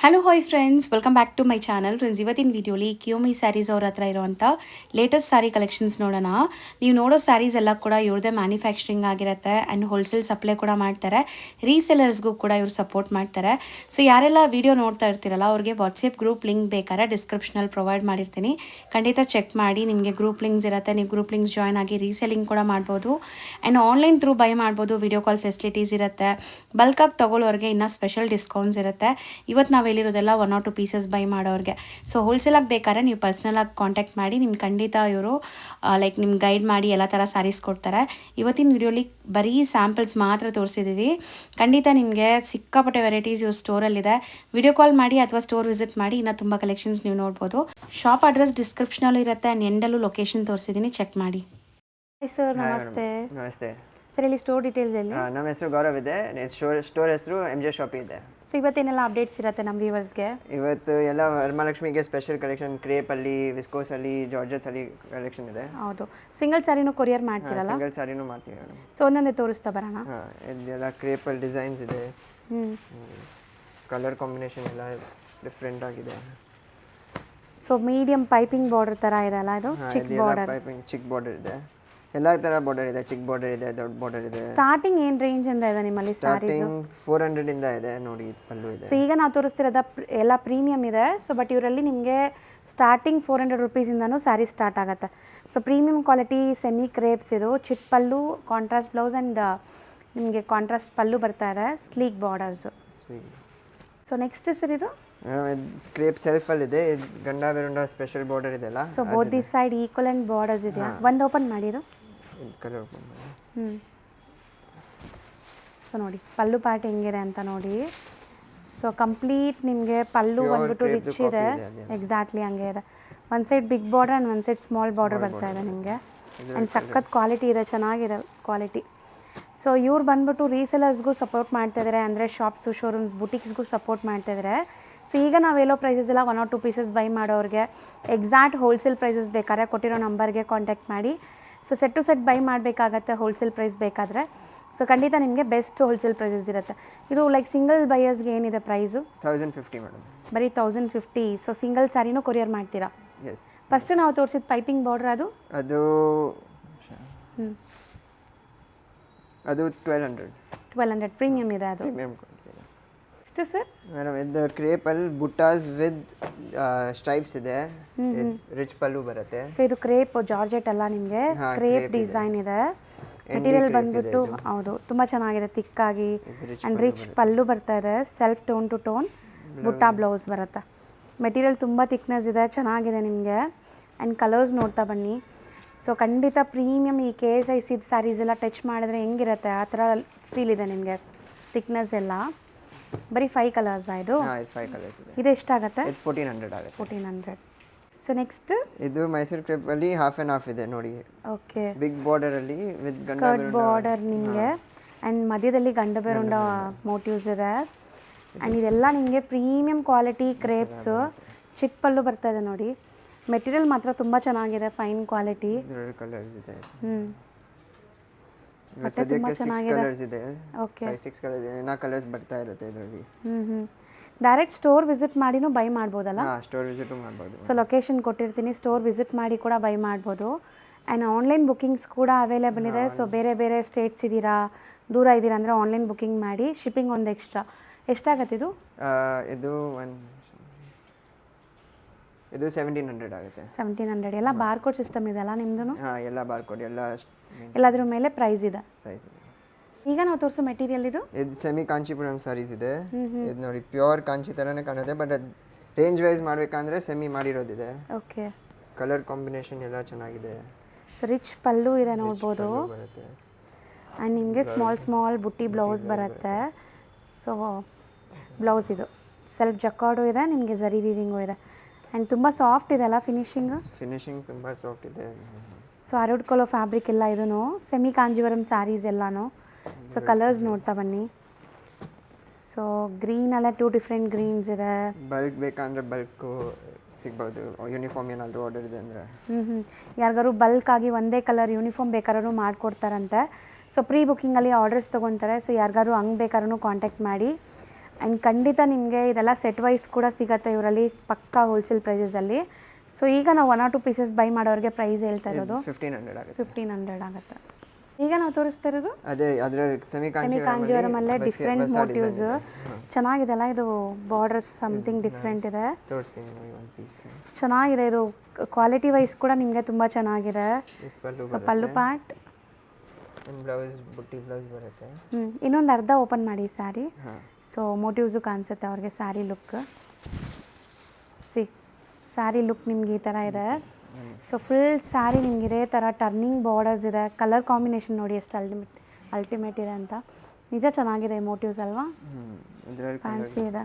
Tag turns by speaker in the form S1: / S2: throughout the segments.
S1: Hello hi friends, welcome back to my channel. Friends, ಇವತ್ತಿನ ವಿಡಿಯೋಲಿ ಕಿಯೋಮಿ ಸ್ಯಾರೀಸ್ ಅವ್ರ ಹತ್ರ ಇರುವಂಥ ಲೇಟೆಸ್ಟ್ ಸ್ಯಾರಿ ಕಲೆಕ್ಷನ್ಸ್ ನೋಡೋಣ. ನೀವು ನೋಡೋ ಸ್ಯಾರೀಸ್ ಎಲ್ಲ ಕೂಡ ಇವ್ರದ್ದೇ ಮ್ಯಾನುಫ್ಯಾಕ್ಚರಿಂಗ್ ಆಗಿರುತ್ತೆ ಆ್ಯಂಡ್ ಹೋಲ್ಸೇಲ್ ಸಪ್ಲೈ ಕೂಡ ಮಾಡ್ತಾರೆ. ರೀಸೆಲರ್ಸ್ಗೂ ಕೂಡ ಇವ್ರು ಸಪೋರ್ಟ್ ಮಾಡ್ತಾರೆ. ಸೊ ಯಾರೆಲ್ಲ ವಿಡಿಯೋ ನೋಡ್ತಾ ಇರ್ತೀರಲ್ಲ ಅವ್ರಿಗೆ ವಾಟ್ಸಪ್ ಗ್ರೂಪ್ ಲಿಂಕ್ ಬೇಕಾದ್ರೆ ಡಿಸ್ಕ್ರಿಪ್ಷನಲ್ಲಿ ಪ್ರೊವೈಡ್ ಮಾಡಿರ್ತೀನಿ. ಖಂಡಿತ ಚೆಕ್ ಮಾಡಿ. ನಿಮಗೆ ಗ್ರೂಪ್ ಲಿಂಕ್ಸ್ ಇರುತ್ತೆ, ನೀವು ಗ್ರೂಪ್ ಲಿಂಕ್ಸ್ ಜಾಯ್ನ್ ಆಗಿ ರೀಸೆಲಿಂಗ್ ಕೂಡ ಮಾಡ್ಬೋದು ಆ್ಯಂಡ್ ಆನ್ಲೈನ್ ಥ್ರೂ ಬೈ ಮಾಡ್ಬೋದು. ವಿಡಿಯೋ ಕಾಲ್ ಫೆಸಿಲಿಟೀಸ್ ಇರುತ್ತೆ. ಬಲ್ಕಾಗಿ ತೊಗೊಳ್ಳೋರಿಗೆ ಇನ್ನೂ ಸ್ಪೆಷಲ್ ಡಿಸ್ಕೌಂಟ್ಸ್ ಇರುತ್ತೆ. ಇವತ್ತು ನಾವು ಹೇಳಿರೋದೆಲ್ಲ 1 or 2 ಪೀಸಸ್ ಬೈ ಮಾಡೋರಿಗೆ. ಸೊ ಹೋಲ್ಸೇಲಾಗಿ ಬೇಕಾದ್ರೆ ನೀವು ಪರ್ಸ್ನಲಾಗಿ ಕಾಂಟ್ಯಾಕ್ಟ್ ಮಾಡಿ. ನಿಮ್ಗೆ ಖಂಡಿತ ಇವರು ನಿಮ್ಗೆ ಗೈಡ್ ಮಾಡಿ ಎಲ್ಲ ಥರ ಸ್ಯಾರೀಸ್ ಕೊಡ್ತಾರೆ. ಇವತ್ತಿನ ವಿಡಿಯೋಲಿ ಬರೀ ಸ್ಯಾಂಪಲ್ಸ್ ಮಾತ್ರ ತೋರಿಸಿದ್ದೀವಿ. ಖಂಡಿತ ನಿಮಗೆ ಸಿಕ್ಕಾಪಟ್ಟೆ ವೆರೈಟೀಸ್ ಇವ್ರ ಸ್ಟೋರಲ್ಲಿದೆ. ವಿಡಿಯೋ ಕಾಲ್ ಮಾಡಿ ಅಥವಾ ಸ್ಟೋರ್ ವಿಸಿಟ್ ಮಾಡಿ. ಇನ್ನೂ ತುಂಬ ಕಲೆಕ್ಷನ್ಸ್ ನೀವು ನೋಡ್ಬೋದು. ಶಾಪ್ ಅಡ್ರೆಸ್ ಡಿಸ್ಕ್ರಿಪ್ಷನಲ್ಲೂ ಇರುತ್ತೆ ಆ್ಯಂಡ್ ಎಂಡಲ್ಲೂ ಲೊಕೇಶನ್ ತೋರಿಸಿದ್ದೀನಿ, ಚೆಕ್ ಮಾಡಿ. ಸರ್ ನಮಸ್ತೆ.
S2: ನಮಸ್ತೆ
S1: ಸರ್, ಇಲ್ಲಿ ಸ್ಟೋರ್ ಡೀಟೇಲ್ಸ್ ಎಲ್ಲಿ?
S2: ನಮ್ಮ ಹೆಸರು ಗೌರವ್ ಇದೆ. ಸ್ಟೋರ್ ಹೆಸರು MJ ಶಾಪ್ ಇದೆ.
S1: ಸೊ ಇವತ್ತೇನೆಲ್ಲ ಅಪ್ಡೇಟ್ಸ್ ಇರುತ್ತೆ ನಮ್ಮ ವ್ಯೂವರ್ಸ್ಗೆ?
S2: ಇವತ್ತು ಎಲ್ಲ ವರಮಹಾಲಕ್ಷ್ಮಿಗೆ ಸ್ಪೆಷಲ್ ಕಲೆಕ್ಷನ್, ಕ್ರೇಪಲ್ಲಿ, ವಿಸ್ಕೋಸಲ್ಲಿ, ಜಾರ್ಜೆಟ್ಸಲ್ಲಿ ಕಲೆಕ್ಷನ್ ಇದೆ.
S1: ಹೌದು. ಸಿಂಗಲ್ ಸ್ಯಾರಿನೂ ಕೊರಿಯರ್ ಮಾಡ್ತೀರಲ್ಲ?
S2: ಸಿಂಗಲ್ ಸ್ಯಾರಿನೂ ಮಾಡ್ತೀವಿ ಮೇಡಮ್.
S1: ಸೊ ಒಂದೊಂದೇ ತೋರಿಸ್ತಾ ಬರೋಣ.
S2: ಹಾಂ, ಇದೆಲ್ಲ ಕ್ರೇಪಲ್ಲಿ ಡಿಸೈನ್ಸ್ ಇದೆ. ಕಲರ್ ಕಾಂಬಿನೇಷನ್ ಎಲ್ಲ ಡಿಫ್ರೆಂಟ್ ಆಗಿದೆ.
S1: ಸೊ ಮೀಡಿಯಂ ಪೈಪಿಂಗ್ ಬಾರ್ಡರ್ ಥರ ಇದೆ ಅಲ್ಲ ಇದು? ಚಿಕ್ಕ ಬಾರ್ಡರ್.
S2: ಪೈಪಿಂಗ್ ಚಿಕ್ಕ ಬಾರ್ಡರ್ ಇದೆ. ಎಲ್ಲ ಥರ ಬಾರ್ಡರ್ ಇದೆ. ಚಿಕ್ಕ ಬಾರ್ಡರ್ ಇದೆ, ದೊಡ್ಡ ಬಾರ್ಡರ್ ಇದೆ.
S1: ಸ್ಟಾರ್ಟಿಂಗ್ ಏನು ರೇಂಜ್ ಇಂದ ಇದೆ ನಿಮ್ಮಲ್ಲಿ ಸ್ಯಾರೀಸ್?
S2: ಸ್ಟಾರ್ಟಿಂಗ್ 400 ಇಂದ ಇದೆ ನೋಡಿ. ಪಲ್ಲು ಇದೆ.
S1: ಸೊ ಈಗ ನಾವು ತೋರಿಸ್ತಿರೋದ ಎಲ್ಲ ಪ್ರೀಮಿಯಮ್ ಇದೆ. ಸೊ ಬಟ್ ಇವರಲ್ಲಿ ನಿಮಗೆ ಸ್ಟಾರ್ಟಿಂಗ್ 400 ರುಪೀಸಿಂದನೂ ಸ್ಯಾರಿ ಸ್ಟಾರ್ಟ್ ಆಗುತ್ತೆ. So premium quality semi crepes ಇದು. ಚಿಕ್ಕ ಪಲ್ಲು, ಕಾಂಟ್ರಾಸ್ಟ್ ಬ್ಲೌಸ್ ಆ್ಯಂಡ್ ನಿಮಗೆ ಕಾಂಟ್ರಾಸ್ಟ್ ಪಲ್ಲು ಬರ್ತಾ ಇದೆ, sleek borders. So next sir ಇದು
S2: ಸ್ಕ್ರೇಪ್ ಸೆಲ್ಫ್ ಅಲ್ಲಿ ಇದೆ. ಗಂಡ ಬೆರುಂಡ ಸ್ಪೆಷಲ್ ಬಾರ್ಡರ್ ಇದೆ ಅಲ್ಲ.
S1: So both the side equivalent borders ಇದೆಯಾ? ಒಂದು ಓಪನ್ ಮಾಡಿರು.
S2: ಕಲರ್
S1: ಸೊ ನೋಡಿ ಪಲ್ಲು ಪಾರ್ಟ್ ಹೆಂಗಿದೆ ಅಂತ ನೋಡಿ. ಸೊ ಕಂಪ್ಲೀಟ್ ನಿಮಗೆ ಪಲ್ಲು ಬಂದ್ಬಿಟ್ಟು ರಿಚ್ ಇದೆ. ಎಕ್ಸಾಕ್ಟ್ಲಿ ಹಂಗೆ ಇದೆ. ಒಂದು ಸೈಡ್ ಬಿಗ್ ಬಾರ್ಡರ್ ಆ್ಯಂಡ್ ಒಂದು ಸೈಡ್ ಸ್ಮಾಲ್ ಬಾರ್ಡರ್ ಬರ್ತಾ ಇದೆ ನಿಮಗೆ. ಆ್ಯಂಡ್ ಸಖತ್ ಕ್ವಾಲಿಟಿ ಇದೆ, ಚೆನ್ನಾಗಿದೆ ಕ್ವಾಲಿಟಿ. ಸೊ ಇವ್ರು ಬಂದ್ಬಿಟ್ಟು ರೀಸೆಲರ್ಸ್ಗೂ ಸಪೋರ್ಟ್ ಮಾಡ್ತಾಯಿದ್ದಾರೆ, ಅಂದರೆ ಶಾಪ್ಸು, ಶೋರೂಮ್ಸ್, ಬುಟಿಕ್ಸ್ಗೂ ಸಪೋರ್ಟ್ ಮಾಡ್ತಾಯಿದ್ದಾರೆ. ಸೊ ಈಗ ನಾವು ಹೇಳೋ ಪ್ರೈಸಸ್ ಎಲ್ಲ 1 or 2 ಪೀಸಸ್ ಬೈ ಮಾಡೋರಿಗೆ ಎಕ್ಸಾಕ್ಟ್ ಹೋಲ್ಸೇಲ್ ಪ್ರೈಸಸ್ ಬೇಕಾದ್ರೆ ಕೊಟ್ಟಿರೋ ನಂಬರ್ಗೆ ಕಾಂಟ್ಯಾಕ್ಟ್ ಮಾಡಿ. So set to set buy ಮಾಡಬೇಕಾಗತ್ತೆ ಹೋಲ್ಸೇಲ್ ಪ್ರೈಸ್ ಬೇಕಾದರೆ. ಸೊ ಖಂಡಿತ ನಿಮಗೆ ಬೆಸ್ಟ್ ಹೋಲ್ಸೇಲ್ ಪ್ರೈಸಸ್ ಇರುತ್ತೆ. ಇದು ಸಿಂಗಲ್ ಬೈಯರ್ಸ್ಗೆ ಏನಿದೆ ಪ್ರೈಸು?
S2: 1050 ಮೇಡಮ್.
S1: ಬರೀ 1050. ಸೊ ಸಿಂಗಲ್ ಸ್ಯಾರಿನೂ ಕೊರಿಯರ್ ಮಾಡ್ತೀರಾ?
S2: ಎಸ್.
S1: ಫಸ್ಟ್ ನಾವು ತೋರಿಸಿದ ಪೈಪಿಂಗ್ ಬಾರ್ಡರ್ ಅದು
S2: ಅದು
S1: 1200 ಪ್ರೀಮಿಯಮ್ ಇದೆ ಅದು.
S2: ಪ್ರೀಮಿಯಂ
S1: ಎಷ್ಟು ಸರ್?
S2: ಮೇಡಮ್ ಇದು ಕ್ರೇಪಲ್ಲಿ ಬುಟ್ಟಾಸ್ ವಿತ್ ಸ್ಟ್ರೈಪ್ಸ್ ಇದೆ. ರಿಚ್ ಪಲ್ಲು ಬರುತ್ತೆ.
S1: ಸೊ ಇದು ಕ್ರೇಪ್ ಜಾರ್ಜೆಟ್ ಅಲ್ಲ, ನಿಮಗೆ ಕ್ರೇಪ್ ಡಿಸೈನ್ ಇದೆ. ಮೆಟೀರಿಯಲ್ ಬಂದ್ಬಿಟ್ಟು ಹೌದು ತುಂಬ ಚೆನ್ನಾಗಿದೆ, ತಿಕ್ಕಾಗಿ ಆ್ಯಂಡ್ ರಿಚ್ ಪಲ್ಲು ಬರ್ತಾ ಇದೆ. ಸೆಲ್ಫ್ ಟೋನ್ ಟು ಟೋನ್ ಬುಟ್ಟ ಬ್ಲೌಸ್ ಬರುತ್ತೆ. ಮೆಟೀರಿಯಲ್ ತುಂಬ ಥಿಕ್ನೆಸ್ ಇದೆ, ಚೆನ್ನಾಗಿದೆ ನಿಮಗೆ. ಆ್ಯಂಡ್ ಕಲರ್ಸ್ ನೋಡ್ತಾ ಬನ್ನಿ. ಸೊ ಖಂಡಿತ ಪ್ರೀಮಿಯಮ್ ಈ KSIC ಸ್ಯಾರೀಸ್ ಎಲ್ಲ ಟಚ್ ಮಾಡಿದ್ರೆ ಹೆಂಗಿರುತ್ತೆ ಆ ಥರ ಫೀಲ್ ಇದೆ ನಿಮಗೆ. ಥಿಕ್ನೆಸ್ ಎಲ್ಲ ಬರೀ 5 ಕಲರ್ಸ್ ಇದು.
S2: 5 ಕಲರ್ಸ್ ಇದೆ.
S1: ಇದು ಎಷ್ಟಾಗುತ್ತೆ?
S2: 1400 ಆಗುತ್ತೆ.
S1: 1400. ಸೊ ನೆಕ್ಸ್ಟ್
S2: ಇದು ಮೈಸೂರು ಕ್ರೇಪಲ್ಲಿ ಹಾಫ್ ಆ್ಯಂಡ್ ಹಾಫ್ ಇದೆ ನೋಡಿ.
S1: ಓಕೆ.
S2: ಬಿಗ್ ಬಾರ್ಡರಲ್ಲಿ ವಿತ್ ಗಂಡ
S1: ಬಾರ್ಡರ್ ನಿಮಗೆ ಆ್ಯಂಡ್ ಮಧ್ಯದಲ್ಲಿ ಗಂಡ ಬೆರುಂಡ ಮೋಟಿವ್ಸ್ ಇದೆ. ಆ್ಯಂಡ್ ಇದೆಲ್ಲ ನಿಮಗೆ ಪ್ರೀಮಿಯಂ ಕ್ವಾಲಿಟಿ ಕ್ರೇಪ್ಸು. ಚಿಕ್ಕ ಪಲ್ಲು ಬರ್ತಾ ಇದೆ ನೋಡಿ. ಮೆಟೀರಿಯಲ್ ಮಾತ್ರ ತುಂಬ ಚೆನ್ನಾಗಿದೆ, ಫೈನ್ ಕ್ವಾಲಿಟಿ.
S2: ಕಲರ್ಸ್ ಇದೆ.
S1: ಮತ್ತೆ ತುಂಬ ಚೆನ್ನಾಗಿದೆ.
S2: ಕಲರ್ಸ್ ಇದೆ.
S1: ಓಕೆ.
S2: 6 ಕಲರ್ಸ್ ಇದೆ. ಇನ್ನೂ ಕಲರ್ಸ್ ಬರ್ತಾ ಇರುತ್ತೆ ಇದರಲ್ಲಿ.
S1: ಡೈರೆಕ್ಟ್ ಸ್ಟೋರ್ ವಿಸಿಟ್ ಮಾಡಿನೂ ಬೈ ಮಾಡ್ಬೋದಲ್ಲ?
S2: ಹಾಂ, ಸ್ಟೋರ್ ವಿಸಿಟು ಮಾಡ್ಬೋದು.
S1: ಸೊ ಲೊಕೇಶನ್ ಕೊಟ್ಟಿರ್ತೀನಿ, ಸ್ಟೋರ್ ವಿಸಿಟ್ ಮಾಡಿ ಕೂಡ ಬೈ ಮಾಡ್ಬೋದು. ಆ್ಯಂಡ್ ಆನ್ಲೈನ್ ಬುಕ್ಕಿಂಗ್ಸ್ ಕೂಡ ಅವೈಲೇಬಲ್ ಇದೆ. ಸೊ ಬೇರೆ ಬೇರೆ ಸ್ಟೇಟ್ಸ್ ಇದ್ದೀರಾ, ದೂರ ಇದ್ದೀರಾ ಅಂದರೆ ಆನ್ಲೈನ್ ಬುಕ್ಕಿಂಗ್ ಮಾಡಿ. ಶಿಪ್ಪಿಂಗ್ ಒಂದು ಎಕ್ಸ್ಟ್ರಾ. ಎಷ್ಟಾಗತ್ತೆ ಇದು?
S2: ಇದು 1700 ಆಗುತ್ತೆ.
S1: 1700. ಎಲ್ಲ ಬಾರ್ಕೋಡ್ ಸಿಸ್ಟಮ್ ಇದೆಲ್ಲ ನಿಮ್ಮದು?
S2: ಹಾಂ, ಎಲ್ಲ ಬಾರ್ಕೋಡ್
S1: ಎಲ್ಲದ್ರ ಮೇಲೆ ಪ್ರೈಸ್ ಇದೆ.
S2: ಪ್ರೈಸ್ ಇದೆ.
S1: ಈಗ ನಾವು ತೋರಿಸೋ ಮೆಟೀರಿಯಲ್ ಇದು
S2: ಸೆಮಿ ಕಾಂಚೀಪುರಂ ಸಾರೀಸ್ ಇದೆ. ಇದು ನೋಡಿ ಪ್ಯೂರ್ ಕಾಂಚಿ ಥರನೇ ಕಾಣುತ್ತೆ, ಬಟ್ ಅದು ರೇಂಜ್ ವೈಸ್ ಮಾಡಬೇಕಂದ್ರೆ ಸೆಮಿ ಮಾಡಿರೋದಿದೆ.
S1: ಓಕೆ.
S2: ಕಲರ್ ಕಾಂಬಿನೇಷನ್ ಎಲ್ಲ ಚೆನ್ನಾಗಿದೆ.
S1: ಸೊ ರಿಚ್ ಪಲ್ಲು ಇದೆ ನೋಡ್ಬೋದು.
S2: ಬರುತ್ತೆ.
S1: ಆ್ಯಂಡ್ ನಿಮಗೆ ಸ್ಮಾಲ್ ಬುಟ್ಟಿ ಬ್ಲೌಸ್ ಬರುತ್ತೆ. ಸೊ ಬ್ಲೌಸ್ ಇದು ಸೆಲ್ಫ್ ಜಕಾರ್ಡು ಇದೆ, ನಿಮಗೆ ಝರಿ ವೀವಿಂಗು ಇದೆ. ಆ್ಯಂಡ್ ತುಂಬ ಸಾಫ್ಟ್ ಇದೆ ಅಲ್ಲ
S2: ಫಿನಿಶಿಂಗ್ ತುಂಬ ಸಾಫ್ಟ್ ಇದೆ.
S1: ಸೊ ಅರುಡ್ ಕಲೋ ಫ್ಯಾಬ್ರಿಕ್ ಎಲ್ಲ ಇದೂ ಸೆಮಿ ಕಾಂಜೀವರಂ ಸ್ಯಾರೀಸ್ ಎಲ್ಲನೂ. ಸೊ ಕಲರ್ಸ್ ನೋಡ್ತಾ ಬನ್ನಿ. ಸೊ ಗ್ರೀನ್ ಎಲ್ಲ 2 ಡಿಫ್ರೆಂಟ್ ಗ್ರೀನ್ಸ್ ಇದೆ.
S2: ಬಲ್ಕ್ ಬೇಕಂದ್ರೆ ಬಲ್ಕು ಸಿಗ್ಬೋದು. ಯೂನಿಫಾರ್ಮ್ ಏನಾದರೂ ಆರ್ಡರ್ ಇದೆ ಅಂದರೆ
S1: ಯಾರಿಗಾರು ಬಲ್ಕ್ ಆಗಿ ಒಂದೇ ಕಲರ್ ಯೂನಿಫಾರ್ಮ್ ಬೇಕಾದ್ರೂ ಮಾಡಿಕೊಡ್ತಾರಂತೆ. ಸೊ ಪ್ರೀ ಬುಕ್ಕಿಂಗಲ್ಲಿ ಆರ್ಡರ್ಸ್ ತೊಗೊತಾರೆ. ಸೊ ಯಾರಿಗಾರು ಹಂಗೆ ಬೇಕಾದ್ರೂ ಕಾಂಟ್ಯಾಕ್ಟ್ ಮಾಡಿ. ಆ್ಯಂಡ್ ಖಂಡಿತ ನಿಮಗೆ ಇದೆಲ್ಲ ಸೆಟ್ ವೈಸ್ ಕೂಡ ಸಿಗುತ್ತೆ ಇವರಲ್ಲಿ ಪಕ್ಕಾ ಹೋಲ್ಸೇಲ್ ಪ್ರೈಸಸಲ್ಲಿ. ಸೊ ಈಗ ನಾವು 1 or 2 ಪೀಸಸ್ ಬೈ ಮಾಡೋರಿಗೆ ಪ್ರೈಸ್ ಹೇಳ್ತಾ ಇರೋದು
S2: 1500 ಆಗುತ್ತೆ.
S1: 1500 ಆಗುತ್ತೆ. ಈಗ ನಾವು ತೋರಿಸ್ತಾ ಇರೋದು
S2: ಅದೇ ಅದರಲ್ಲಿ ಸೆಮಿ
S1: ಕಾಂಜೀವರಮಲ್ಲೇ ಡಿಫ್ರೆಂಟ್ ಮೋಟಿವ್ಸ್ ಚೆನ್ನಾಗಿದೆ ಅಲ್ಲ. ಇದು ಬಾರ್ಡರ್ಸ್ ಸಮಥಿಂಗ್ ಡಿಫ್ರೆಂಟ್ ಇದೆ.
S2: ತೋರಿಸ್ತೀನಿ ನೋಡಿ ಒಂದು ಪೀಸ್.
S1: ಚೆನ್ನಾಗಿದೆ ಇದು ಕ್ವಾಲಿಟಿ ವೈಸ್ ಕೂಡ ನಿಮಗೆ ತುಂಬ ಚೆನ್ನಾಗಿದೆ. ಪಲ್ಲು ಪ್ಯಾಟ್
S2: ಬ್ಲೌಸ್ ಬುಟ್ಟಿ ಬ್ಲೌಸ್ ಬರುತ್ತೆ.
S1: ಇನ್ನೊಂದು ಅರ್ಧ ಓಪನ್ ಮಾಡಿ ಸ್ಯಾರಿ. ಸೊ ಮೋಟಿವ್ಸು ಕಾಣಿಸುತ್ತೆ ಅವ್ರಿಗೆ ಸ್ಯಾರಿ ಲುಕ್. ಸ್ಯಾರಿ ಲುಕ್ ನಿಮ್ಗೆ ಈ ಥರ ಇದೆ. ಸೊ ಫುಲ್ ಸ್ಯಾರಿ ನಿಮ್ಗೆ ಇದೇ ಥರ ಟರ್ನಿಂಗ್ ಬಾರ್ಡರ್ಸ್ ಇದೆ. ಕಲರ್ ಕಾಂಬಿನೇಷನ್ ನೋಡಿ ಎಷ್ಟು ಅಲ್ಟಿಮೇಟ್ ಇದೆ ಅಂತ. ನಿಜ ಚೆನ್ನಾಗಿದೆ ಮೋಟಿವ್ಸ್ ಅಲ್ವಾ, ಫ್ಯಾನ್ಸಿ ಇದೆ.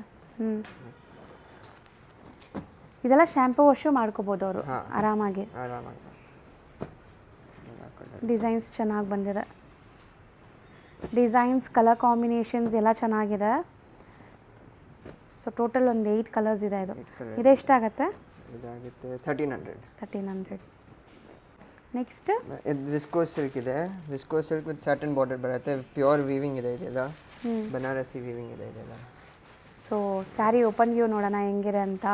S1: ಇದೆಲ್ಲ ಶ್ಯಾಂಪು ವಾಶು ಮಾಡ್ಕೋಬೋದು ಅವರು ಆರಾಮಾಗಿ. ಡಿಸೈನ್ಸ್ ಚೆನ್ನಾಗಿ ಬಂದಿದೆ. ಡಿಸೈನ್ಸ್ ಕಲರ್ ಕಾಂಬಿನೇಷನ್ಸ್ ಎಲ್ಲ ಚೆನ್ನಾಗಿದೆ. ಸೊ ಟೋಟಲ್ ಒಂದು 8 ಕಲರ್ಸ್ ಇದೆ. ಇದು ಎಷ್ಟಾಗುತ್ತೆ?
S2: ಇದಾಗುತ್ತೆ 1300.
S1: ನೆಕ್ಸ್ಟ್
S2: ಇದು ವಿಸ್ಕೋಸ್ ಸಿಲ್ಕ್ ಇದೆ. Viscose silk with Satan border ಬರುತ್ತೆ. ಪ್ಯೂರ್ ವೀವಿಂಗ್ ಇದೆ ಇದೆಲ್ಲ. ಬನಾರಸಿ ವೀವಿಂಗ್ ಇದೆ ಇದೆಲ್ಲ.
S1: ಸೊ ಸ್ಯಾರಿ ಓಪನ್ ವ್ಯೂ ನೋಡೋಣ ಹೆಂಗಿದೆ ಅಂತ.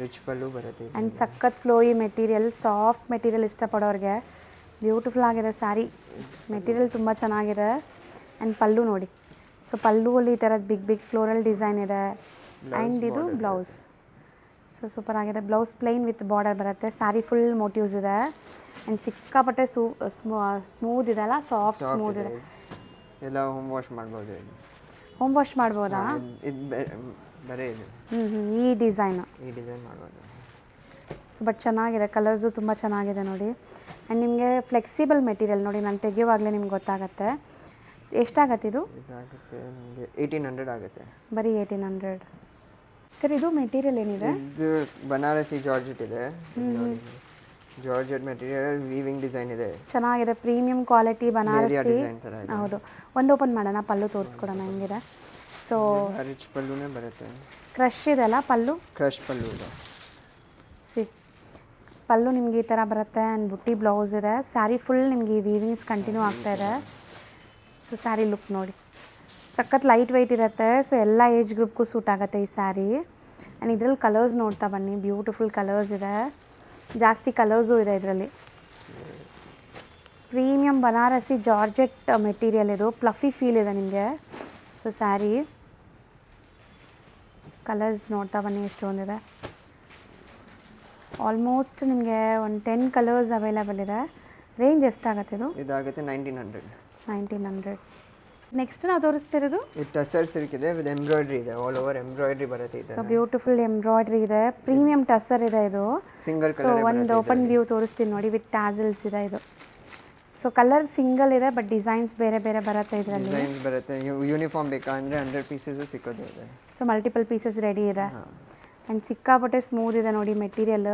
S2: ರಿಚ್ ಪಲ್ಲು ಬರುತ್ತೆ.
S1: ಆ್ಯಂಡ್ ಸಖತ್ ಫ್ಲೋಯಿ ಮೆಟೀರಿಯಲ್, ಸಾಫ್ಟ್ ಮೆಟೀರಿಯಲ್ ಇಷ್ಟಪಡೋರಿಗೆ ಬ್ಯೂಟಿಫುಲ್ ಆಗಿದೆ ಸ್ಯಾರಿ. ಮೆಟೀರಿಯಲ್ ತುಂಬ ಚೆನ್ನಾಗಿದೆ. ಆ್ಯಂಡ್ ಪಲ್ಲು ನೋಡಿ. ಸೊ ಪಲ್ಲುವಲ್ಲಿ ಈ ಥರದ ಬಿಗ್ ಫ್ಲೋರಲ್ ಡಿಸೈನ್ ಇದೆ. ಆ್ಯಂಡ್ ಇದು ಬ್ಲೌಸ್. ಸೊ ಸೂಪರ್ ಆಗಿದೆ. ಬ್ಲೌಸ್ ಪ್ಲೈನ್ ವಿತ್ ಬಾರ್ಡರ್ ಬರುತ್ತೆ. ಸ್ಯಾರಿ ಫುಲ್ ಮೋಟಿವ್ಸ್ ಇದೆ. ಆ್ಯಂಡ್ ಸಿಕ್ಕಾಪಟ್ಟೆ ಸ್ಮೂತ್ ಇದೆ ಅಲ್ಲ, ಸಾಫ್ಟ್ ಸ್ಮೂತ್ ಇದೆ.
S2: ಎಲ್ಲ ಹೋಮ್ ವಾಶ್ ಮಾಡ್ಬೋದು.
S1: ಹೋಮ್ ವಾಶ್ ಮಾಡ್ಬೋದಾ?
S2: ಇದು ಬರೇ ಇದು
S1: ಈ ಡಿಸೈನ್
S2: ಮಾಡ್ಬೋದು.
S1: ಸೊ ಬಟ್ ಚೆನ್ನಾಗಿದೆ. ಕಲರ್ಸು ತುಂಬ ಚೆನ್ನಾಗಿದೆ ನೋಡಿ. ಆ್ಯಂಡ್ ನಿಮಗೆ ಫ್ಲೆಕ್ಸಿಬಲ್ ಮೆಟೀರಿಯಲ್ ನೋಡಿ. ನಾನು ತೆಗೆಯುವಾಗಲೇ ನಿಮ್ಗೆ ಗೊತ್ತಾಗುತ್ತೆ. ಎಷ್ಟಾಗತ್ತೆ ಇದು?
S2: ಇದಾಗುತ್ತೆ ನಿಮಗೆ 1800 ಆಗುತ್ತೆ.
S1: ಬರೀ 1800. ಸರ್ ಇದು ಮೆಟೀರಿಯಲ್ ಏನಿದೆ?
S2: ಇದು ಬನಾರಸಿ ಜಾರ್ಜೆಟ್ ಇದೆ. ಜಾರ್ಜೆಟ್ ಮೆಟೀರಿಯಲ್ ವೀವಿಂಗ್ ಡಿಸೈನ್ ಇದೆ.
S1: ಚೆನ್ನಾಗಿದೆ. ಪ್ರೀಮಿಯಂ ಕ್ವಾಲಿಟಿ ಬನಾರಸಿ
S2: ಡಿಸೈನ್ ಥರ ಇದೆ.
S1: ಹೌದು. ಒಂದು ಓಪನ್ ಮಾಡೋಣ, ಪಲ್ಲು ತೋರಿಸ್ಕೊಡೋಣ ಹೆಂಗಿದೆ. ಸೊ
S2: ರಿಚ್ ಪಲ್ಲುನೇ ಬರುತ್ತೆ.
S1: ಕ್ರಶ್ ಇದೆಲ್ಲ ಪಲ್ಲು.
S2: ಕ್ರಶ್ ಪಲ್ಲು ಇದೆ.
S1: ಪಲ್ಲು ನಿಮಗೆ ಈ ಥರ ಬರುತ್ತೆ. ಆ್ಯಂಡ್ ಬುಟ್ಟಿ ಬ್ಲೌಸ್ ಇದೆ. ಸ್ಯಾರಿ ಫುಲ್ ನಿಮಗೆ ಈ ವೀವಿಂಗ್ಸ್ ಕಂಟಿನ್ಯೂ ಆಗ್ತಾ ಇದೆ. ಸೊ ಸ್ಯಾರಿ ಲುಕ್ ನೋಡಿ. ಸಖತ್ ಲೈಟ್ ವೆಯ್ಟ್ ಇರುತ್ತೆ. ಸೊ ಎಲ್ಲ ಏಜ್ ಗ್ರೂಪ್ಗೂ ಸೂಟ್ ಆಗುತ್ತೆ ಈ ಸ್ಯಾರಿ. ಆ್ಯಂಡ್ ಇದರಲ್ಲಿ ಕಲರ್ಸ್ ನೋಡ್ತಾ ಬನ್ನಿ. ಬ್ಯೂಟಿಫುಲ್ ಕಲರ್ಸ್ ಇದೆ. ಜಾಸ್ತಿ ಕಲರ್ಸು ಇದೆ ಇದರಲ್ಲಿ. ಪ್ರೀಮಿಯಂ ಬನಾರಸಿ ಜಾರ್ಜೆಟ್ ಮೆಟೀರಿಯಲ್ ಇದು. ಪ್ಲಫಿ ಫೀಲ್ ಇದೆ ನಿಮಗೆ. ಸೊ ಸ್ಯಾರಿ ಕಲರ್ಸ್ ನೋಡ್ತಾ ಬನ್ನಿ ಎಷ್ಟೊಂದಿದೆ. ಆಲ್ಮೋಸ್ಟ್ ನಿಮಗೆ ಒಂದು 10 ಕಲರ್ಸ್ ಅವೈಲೇಬಲ್ ಇದೆ. ರೇಂಜ್ ಎಷ್ಟಾಗುತ್ತೆ ಇದು?
S2: ಇದಾಗುತ್ತೆ 1900.
S1: ನೆಕ್ಸ್ಟ್ ನಾವು ತೋರಿಸ್ತಿರೋದು
S2: ಇದು ಟಸರ್ ಸಿಲ್ಕ್ ಇದೆ ವಿತ್ ಎಂಬ್ರಾಯ್ಡ್ರಿ ಇದೆ. ಆಲ್ ಓವರ್ ಎಂಬ್ರಾಯ್ಡ್ರಿ ಬರುತ್ತೆ ಇದೆ.
S1: ಸೊ ಬ್ಯೂಟಿಫುಲ್ ಎಂಬ್ರಾಯ್ಡ್ರಿ ಇದೆ. ಪ್ರೀಮಿಯಂ ಟಸರ್ ಇದೆ ಇದು.
S2: ಸಿಂಗಲ್
S1: ಸೊ
S2: ಕಲರ್
S1: ಒಂದು ಓಪನ್ ವ್ಯೂ ತೋರಿಸ್ತೀನಿ ನೋಡಿ. ವಿತ್ ಟ್ಯಾಸಲ್ಸ್ ಇದೆ ಇದು. ಸೊ ಕಲರ್ ಸಿಂಗಲ್ ಇದೆ ಬಟ್ ಡಿಸೈನ್ಸ್ ಬೇರೆ ಬೇರೆ ಬರುತ್ತೆ ಇದರಲ್ಲಿ.
S2: ಡಿಸೈನ್ಸ್ ಬರುತ್ತೆ. ಯೂನಿಫಾರ್ಮ್ ಬೇಕಂದ್ರೆ 100 ಪೀಸಸ್ ಸಿಕ್ಕೋದು ಇದೆ.
S1: ಸೊ ಮಲ್ಟಿಪಲ್ ಪೀಸಸ್ ರೆಡಿ ಇದೆ. ಆ್ಯಂಡ್ ಸಿಕ್ಕಾಪಟ್ಟೆ ಸ್ಮೂತ್ ಇದೆ ನೋಡಿ ಮೆಟೀರಿಯಲ್.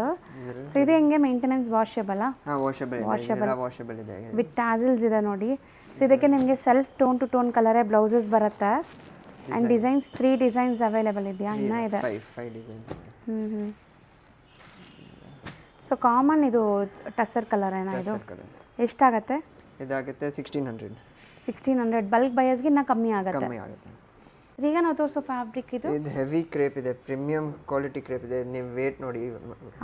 S1: ಸೊ ಇದು ಹೆಂಗೆ ಮೇಂಟೆನೆನ್ಸ್ ವಾಷೇಬಲ್?
S2: ವಾಷೇಬಲ್ ಇದೆ.
S1: ವಿತ್ ಟ್ಯಾಸಲ್ಸ್ ಇದೆ ನೋಡಿ. ಸೊ ಇದಕ್ಕೆ ನಿಮಗೆ ಸೆಲ್ಫ್ ಟೋನ್ ಟು ಟೋನ್ ಕಲರೇ ಬ್ಲೌಸಸ್ ಬರುತ್ತೆ. ಆ್ಯಂಡ್ ಡಿಸೈನ್ಸ್ 3 ಡಿಸೈನ್ಸ್ ಅವೈಲೇಬಲ್ ಇದೆಯಾ? ಇನ್ನೂ ಇದೆ.
S2: 5 ಡಿಸೈನ್ಸ್.
S1: ಸೊ ಕಾಮನ್ ಇದು ಟಸರ್ ಕಲರ್ ಏನೋ ಇದು. ಎಷ್ಟಾಗತ್ತೆ?
S2: ಇದಾಗುತ್ತೆ 1600.
S1: ಬಲ್ಕ್ ಬಯಸ್ಗೆ ಇನ್ನೂ ಕಮ್ಮಿ ಆಗುತ್ತೆ. ಈಗ ನಾವು ತೋರಿಸೋ ಫ್ಯಾಬ್ರಿಕ್ ಇದು
S2: ಹೆವಿ ಕ್ರೇಪ್ ಇದೆ. ಪ್ರೀಮಿಯಂ ಕ್ವಾಲಿಟಿ ಕ್ರೇಪ್ ಇದೆ. ನೀವು ವೇಟ್ ನೋಡಿ.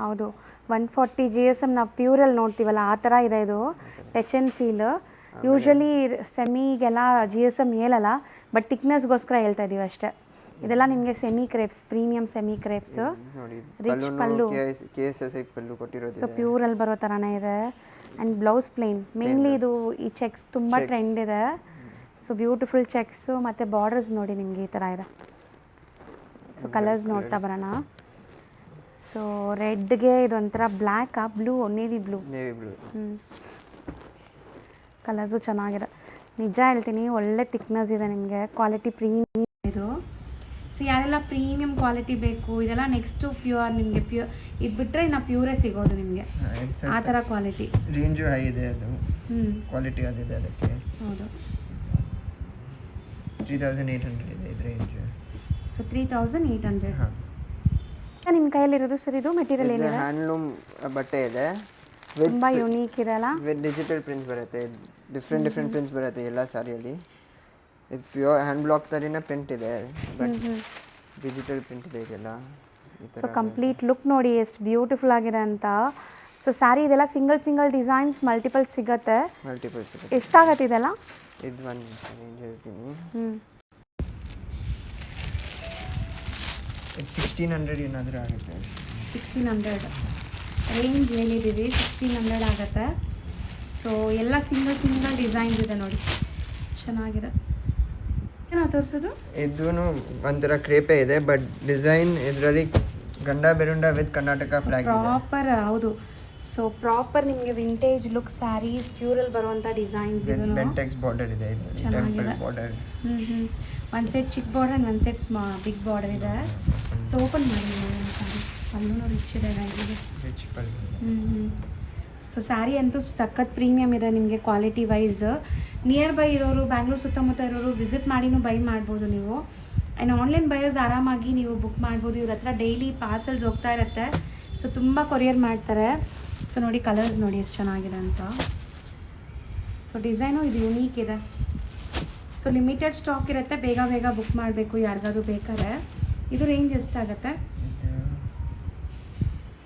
S1: ಹೌದು. 140 GSM ನಾವು ಪ್ಯೂರಲ್ಲಿ ನೋಡ್ತೀವಲ್ಲ ಆ ಥರ ಇದೆ ಇದು. Touch and feel. ಯೂಶ್ವಲಿ ಸೆಮಿಗೆಲ್ಲ GSM ಹೇಳಲ್ಲ, ಬಟ್ ಥಿಕ್ನೆಸ್ಗೋಸ್ಕರ ಹೇಳ್ತಾ ಇದ್ದೀವಿ ಅಷ್ಟೇ. ಇದೆಲ್ಲ ನಿಮಗೆ semi crepes, premium semi crepes. Rich pallu, so ಪ್ಯೂರಲ್ಲಿ ಬರೋ ಥರನೇ ಇದೆ. And blouse plain. ಮೇನ್ಲಿ ಇದು ಈ ಚೆಕ್ಸ್ ತುಂಬ ಟ್ರೆಂಡ್ ಇದೆ. ಸೊ ಬ್ಯೂಟಿಫುಲ್ ಚೆಕ್ಸು ಮತ್ತು ಬಾರ್ಡರ್ಸ್ ನೋಡಿ ನಿಮಗೆ ಈ ಥರ ಇದೆ. ಸೊ ಕಲರ್ಸ್ ನೋಡ್ತಾ ಬರೋಣ. ಸೊ ರೆಡ್ಗೆ ಇದೊಂಥರ ಬ್ಲ್ಯಾಕಾ, ಬ್ಲೂ, ನೇವಿ ಬ್ಲೂ. ಕಲರ್ಸು ಚೆನ್ನಾಗಿದೆ. ನಿಜ ಹೇಳ್ತೀನಿ, ಒಳ್ಳೆ ಥಿಕ್ನೆಸ್ ಇದೆ ನಿಮಗೆ. ಕ್ವಾಲಿಟಿ ಪ್ರೀಮಿಯಮ್ ಇದು. ಸೊ ಯಾರೆಲ್ಲ ಪ್ರೀಮಿಯಂ ಕ್ವಾಲಿಟಿ ಬೇಕು, ಇದೆಲ್ಲ ನೆಕ್ಸ್ಟು ಪ್ಯೂರ್ ನಿಮಗೆ. ಇದು ಬಿಟ್ಟರೆ ಇನ್ನು ಪ್ಯೂರೇ ಸಿಗೋದು ನಿಮಗೆ ಆ ಥರ ಕ್ವಾಲಿಟಿ.
S2: ರೇಂಜು ಹೈ ಇದೆ. ಅದು ಕ್ವಾಲಿಟಿ ಅದಿದೆ ಅದಕ್ಕೆ.
S1: ಹೌದು.
S2: 3800 ಇದೆ ಇದು ರೇಂಜ್.
S1: ಸೊ 3800. ನಿಮ್ಮ ಕೈಯಲ್ಲಿರೋದು ಸರ್ ಇದು ಮೆಟೀರಿಯಲ್ ಏನಿದೆ?
S2: ಹ್ಯಾಂಡ್ಲೂಮ್ ಬಟ್ಟೆ ಇದೆ.
S1: ತುಂಬ ಯುನೀಕ್ ಇದೆ ಅಲ್ಲ.
S2: ವಿತ್ ಡಿಜಿಟಲ್ ಪ್ರಿಂಟ್ಸ್ ಬರುತ್ತೆ. ಡಿಫ್ರೆಂಟ್ ಪ್ರಿಂಟ್ಸ್ ಬರುತ್ತೆ ಎಲ್ಲ ಸ್ಯಾರಿಯಲ್ಲಿ. ಇದು ಪ್ಯೂರ್ ಹ್ಯಾಂಡ್ ಬ್ಲಾಕ್ ಥರನೇ ಪ್ರಿಂಟ್ ಇದೆ. ಬಟ್ ಡಿಜಿಟಲ್ ಪ್ರಿಂಟ್ ಇದೆ ಇದೆಲ್ಲ ಈ
S1: ಸೊ
S2: ಥರ
S1: ಕಂಪ್ಲೀಟ್ ಲುಕ್ ನೋಡಿ ಎಷ್ಟು ಬ್ಯೂಟಿಫುಲ್ ಆಗಿದೆ ಅಂತ. ಸೊ ಸ್ಯಾರಿ ಇದೆಲ್ಲ ಸಿಂಗಲ್ ಡಿಸೈನ್ಸ್ ಮಲ್ಟಿಪಲ್ ಸಿಗುತ್ತೆ.
S2: ಮಲ್ಟಿಪಲ್ ಸಿಗುತ್ತೆ.
S1: ಎಷ್ಟಾಗತ್ತೆ ಇದೆಲ್ಲ?
S2: ಇದು ಒಂದು ರೇಂಜ್ ಹೇಳ್ತೀನಿ. ಇದು 1600 ಏನಾದರೂ ಆಗುತ್ತೆ.
S1: 1600 ರೇಂಜ್ ಹೇಳಿದ್ದೀವಿ, 1600 ಆಗುತ್ತೆ. ಸೊ ಎಲ್ಲ ಸಿಂಗಲ್ ಡಿಸೈನ್ಸ್ ಇದೆ ನೋಡಿ, ಚೆನ್ನಾಗಿದೆ. ನಾವು ತೋರಿಸೋದು
S2: ಇದೂ ಒಂಥರ ಕ್ರೇಪೆ ಇದೆ, ಬಟ್ ಡಿಸೈನ್ ಇದರಲ್ಲಿ ಗಂಡ ಬೆರುಂಡ ವಿತ್ ಕರ್ನಾಟಕ ಫ್ಲಾಗ್ ಇದೆ.
S1: ಪ್ರಾಪರ್ ಹೌದು. ಸೊ ಪ್ರಾಪರ್ ನಿಮಗೆ ವಿಂಟೇಜ್ ಲುಕ್ ಸ್ಯಾರೀಸ್ ಪ್ಯೂರಲ್ಲಿ ಬರುವಂಥ ಡಿಸೈನ್ಸ್ ಇದು.
S2: ಬೆಂಟೆಕ್ಸ್ ಬಾರ್ಡರ್ ಇದೆ, ಟೆಂಪಲ್ ಬಾರ್ಡರ್.
S1: ಒಂದು ಸೆಟ್ ಚಿಕ್ಕ ಬಾರ್ಡರ್ ಆ್ಯಂಡ್ ಒಂದು ಸೆಟ್ ಬಿಗ್ ಬಾರ್ಡರ್ ಇದೆ. ಸೊ ಓಪನ್ ಮಾಡಿ ಸ್ಯಾರಿ ಅಲ್ಲೂ ರಿಚ್ ಇದೆ
S2: ರಿಚ್
S1: ಸೊ ಸ್ಯಾರಿ ಅಂತೂ ಸಖತ್ ಪ್ರೀಮಿಯಮ್ ಇದೆ ನಿಮಗೆ ಕ್ವಾಲಿಟಿ ವೈಸ್. ನಿಯರ್ ಬೈ ಇರೋರು, ಬ್ಯಾಂಗ್ಳೂರು ಸುತ್ತಮುತ್ತ ಇರೋರು ವಿಸಿಟ್ ಮಾಡಿನೂ ಬೈ ಮಾಡ್ಬೋದು ನೀವು. ಆ್ಯಂಡ್ ಆನ್ಲೈನ್ ಬೈಯರ್ಸ್ ಆರಾಮಾಗಿ ನೀವು ಬುಕ್ ಮಾಡ್ಬೋದು. ಇವ್ರ ಹತ್ರ ಡೈಲಿ ಪಾರ್ಸಲ್ಸ್ ಹೋಗ್ತಾ ಇರುತ್ತೆ. ಸೊ ತುಂಬ ಕೊರಿಯರ್ ಮಾಡ್ತಾರೆ. ಸೊ ನೋಡಿ ಕಲರ್ಸ್ ನೋಡಿ ಎಷ್ಟು ಚೆನ್ನಾಗಿದೆ ಅಂತ. ಸೊ ಡಿಸೈನು ಇದು ಯುನೀಕ್ ಇದೆ. ಸೊ ಲಿಮಿಟೆಡ್ ಸ್ಟಾಕ್ ಇರುತ್ತೆ, ಬೇಗ ಬುಕ್ ಮಾಡಬೇಕು ಯಾರಿಗಾದ್ರೂ ಬೇಕಾದ್ರೆ. ಇದು ರೇಂಜ್ ಎಷ್ಟಾಗುತ್ತೆ?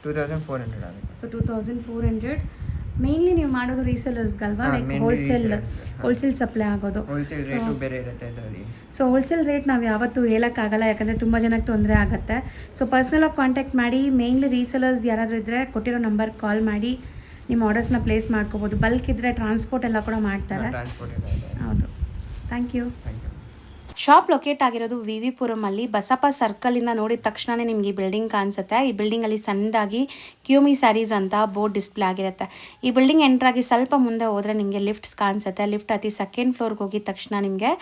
S2: 2400 ಆಗುತ್ತೆ.
S1: ಸೊ 2400. ಮೇನ್ಲಿ ನೀವು ಮಾಡೋದು ರೀಸೆಲರ್ಸ್ಗಲ್ವಾ, ಲೈಕ್ ಹೋಲ್ಸೇಲ್ ಸಪ್ಲೈ ಆಗೋದು.
S2: ಹೋಲ್ಸೇಲ್ ರೇಟು ಬೇರೆ ಇರುತ್ತೆ ಇದರಲ್ಲಿ.
S1: ಸೊ ಹೋಲ್ಸೇಲ್ ರೇಟ್ ನಾವು ಯಾವತ್ತೂ ಹೇಳೋಕ್ಕಾಗಲ್ಲ, ಯಾಕಂದರೆ ತುಂಬ ಜನಕ್ಕೆ ತೊಂದರೆ ಆಗುತ್ತೆ. ಸೊ ಪರ್ಸ್ನಲಾಗಿ ಕಾಂಟ್ಯಾಕ್ಟ್ ಮಾಡಿ. ಮೇನ್ಲಿ ರೀಸೆಲರ್ಸ್ ಯಾರಾದರೂ ಇದ್ದರೆ ಕೊಟ್ಟಿರೋ ನಂಬರ್ಗೆ ಕಾಲ್ ಮಾಡಿ ನಿಮ್ಮ ಆರ್ಡರ್ಸ್ನ ಪ್ಲೇಸ್ ಮಾಡ್ಕೋಬೋದು. ಬಲ್ಕ್ ಇದ್ದರೆ ಟ್ರಾನ್ಸ್ಪೋರ್ಟ್ ಎಲ್ಲ ಕೂಡ ಮಾಡ್ತಾರೆ. ಹೌದು. Thank you. ಶಾಪ್ ಲೊಕೇಟ್ ಆಗಿರೋದು ವಿ ವಿ ಪುರಮಲ್ಲಿ ಬಸಪ್ಪ ಸರ್ಕಲಿಂದ ನೋಡಿದ ತಕ್ಷಣವೇ ನಿಮಗೆ ಈ ಬಿಲ್ಡಿಂಗ್ ಕಾಣಿಸುತ್ತೆ. ಈ ಬಿಲ್ಡಿಂಗಲ್ಲಿ ಸಣ್ಣದಾಗಿ ಕ್ಯೂಮಿ ಸ್ಯಾರೀಸ್ ಅಂತ ಬೋರ್ಡ್ ಡಿಸ್ಪ್ಲೇ ಆಗಿರುತ್ತೆ. ಈ ಬಿಲ್ಡಿಂಗ್ ಎಂಟ್ರಾಗಿ ಸ್ವಲ್ಪ ಮುಂದೆ ಹೋದರೆ ನಿಮಗೆ ಲಿಫ್ಟ್ಸ್ ಕಾಣಿಸುತ್ತೆ. ಲಿಫ್ಟ್ ಹತ್ತಿ ಸೆಕೆಂಡ್ ಫ್ಲೋರ್ಗೆ ಹೋಗಿದ ತಕ್ಷಣ ನಿಮಗೆ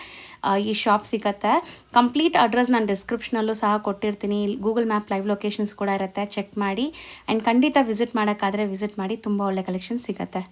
S1: ಈ ಶಾಪ್ ಸಿಗುತ್ತೆ. ಕಂಪ್ಲೀಟ್ ಅಡ್ರೆಸ್ ನಾನು ಡಿಸ್ಕ್ರಿಪ್ಷನಲ್ಲೂ ಸಹ ಕೊಟ್ಟಿರ್ತೀನಿ. ಗೂಗಲ್ ಮ್ಯಾಪ್ ಲೈವ್ ಲೊಕೇಶನ್ಸ್ ಕೂಡ ಇರುತ್ತೆ, ಚೆಕ್ ಮಾಡಿ. ಆ್ಯಂಡ್ ಖಂಡಿತ ವಿಸಿಟ್ ಮಾಡೋಕ್ಕಾದರೆ ವಿಸಿಟ್ ಮಾಡಿ, ತುಂಬ ಒಳ್ಳೆ ಕಲೆಕ್ಷನ್ ಸಿಗುತ್ತೆ.